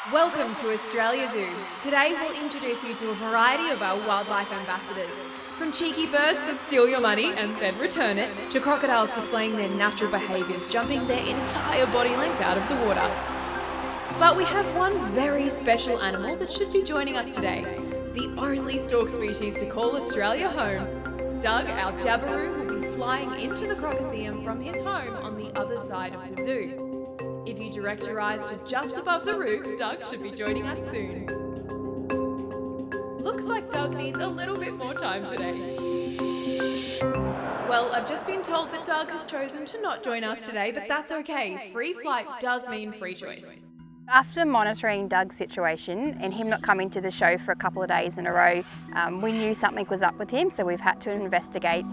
Welcome to Australia Zoo. Today we'll introduce you to a variety of our wildlife ambassadors. From cheeky birds that steal your money and then return it, to crocodiles displaying their natural behaviours, jumping their entire body length out of the water. But we have one very special animal that should be joining us today, the only stork species to call Australia home. Doug, our Jabiru, will be flying into the crocodile from his home on the other side of the zoo. If you direct your eyes to just above the roof, Doug should be joining us soon. Looks like Doug needs a little bit more time today. Well, I've just been told that Doug has chosen to not join us today, but that's okay. Free flight does mean free choice. After monitoring Doug's situation and him not coming to the show for a couple of days in a row, we knew something was up with him, so we've had to investigate.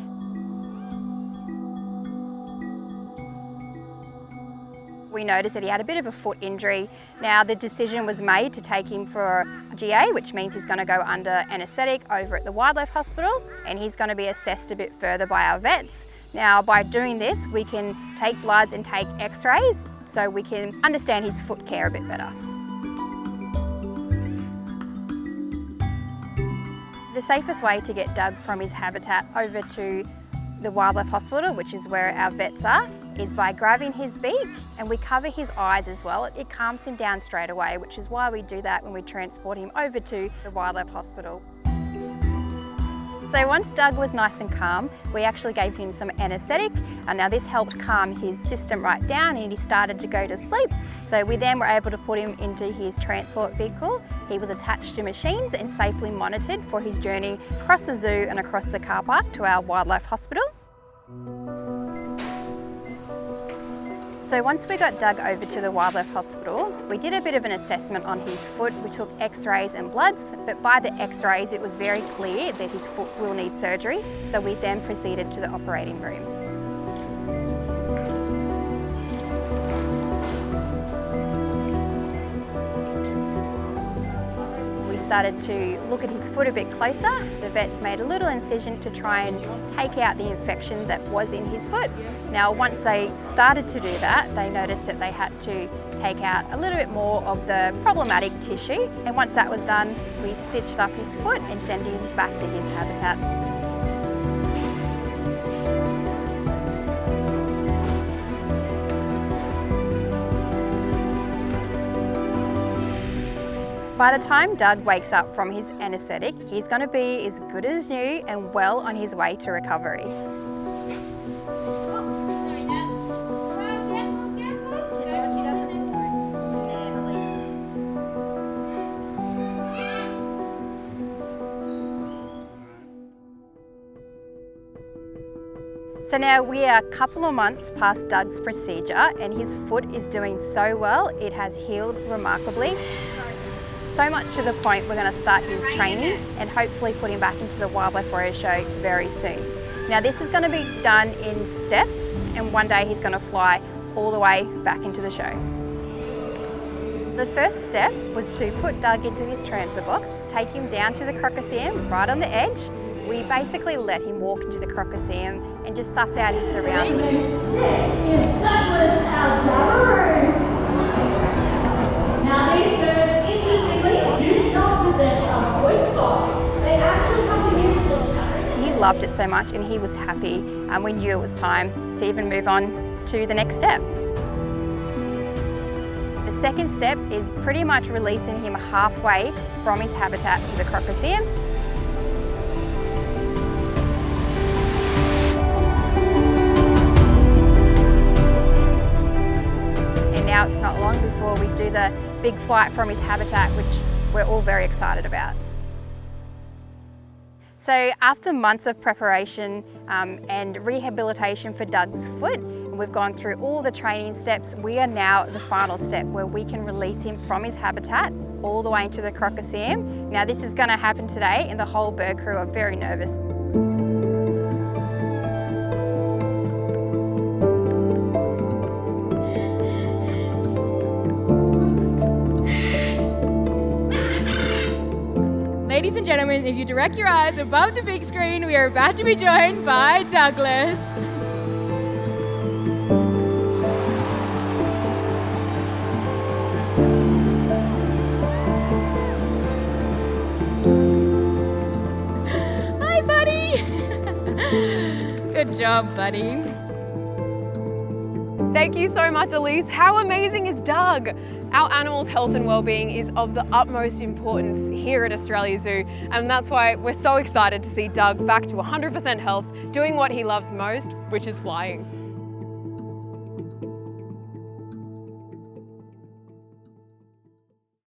We noticed that he had a bit of a foot injury. Now the decision was made to take him for GA, which means he's going to go under anaesthetic over at the Wildlife Hospital, and he's going to be assessed a bit further by our vets. Now by doing this, we can take bloods and take x-rays so we can understand his foot care a bit better. The safest way to get Doug from his habitat over to the Wildlife Hospital, which is where our vets are, is by grabbing his beak, and we cover his eyes as well. It calms him down straight away, which is why we do that when we transport him over to the Wildlife Hospital. So once Doug was nice and calm, we actually gave him some anaesthetic, and now this helped calm his system right down and he started to go to sleep. So we then were able to put him into his transport vehicle. He was attached to machines and safely monitored for his journey across the zoo and across the car park to our Wildlife Hospital. So once we got Doug over to the Wildlife Hospital, we did a bit of an assessment on his foot. We took x-rays and bloods, but by the x-rays it was very clear that his foot will need surgery, so we then proceeded to the operating room. We started to look at his foot a bit closer. The vets made a little incision to try and take out the infection that was in his foot. Now, once they started to do that, they noticed that they had to take out a little bit more of the problematic tissue. And once that was done, we stitched up his foot and sent him back to his habitat. By the time Doug wakes up from his anaesthetic, he's going to be as good as new and well on his way to recovery. So now we are a couple of months past Doug's procedure and his foot is doing so well, it has healed remarkably. So much to the point we're going to start his training and hopefully put him back into the Wildlife Warrior Show very soon. Now this is going to be done in steps, and one day he's going to fly all the way back into the show. The first step was to put Doug into his transfer box, take him down to the crocodile right on the edge. We basically let him walk into the crocodile and just suss out his surroundings. This is Douglas, our Jabiru. Now these birds, interestingly, do not possess a voice box. They actually have to use the He loved it so much and he was happy, and we knew it was time to even move on to the next step. The second step is pretty much releasing him halfway from his habitat to the crocodile. Now it's not long before we do the big flight from his habitat, which we're all very excited about. So after months of preparation and rehabilitation for Doug's foot, we've gone through all the training steps. We are now at the final step where we can release him from his habitat all the way into the crocodile. Now this is going to happen today and the whole bird crew are very nervous. Ladies and gentlemen, if you direct your eyes above the big screen, we are about to be joined by Douglas. Good job, buddy. Thank you so much, Elise. How amazing is Doug? Our animals' health and well-being is of the utmost importance here at Australia Zoo, and that's why we're so excited to see Doug back to 100% health, doing what he loves most, which is flying.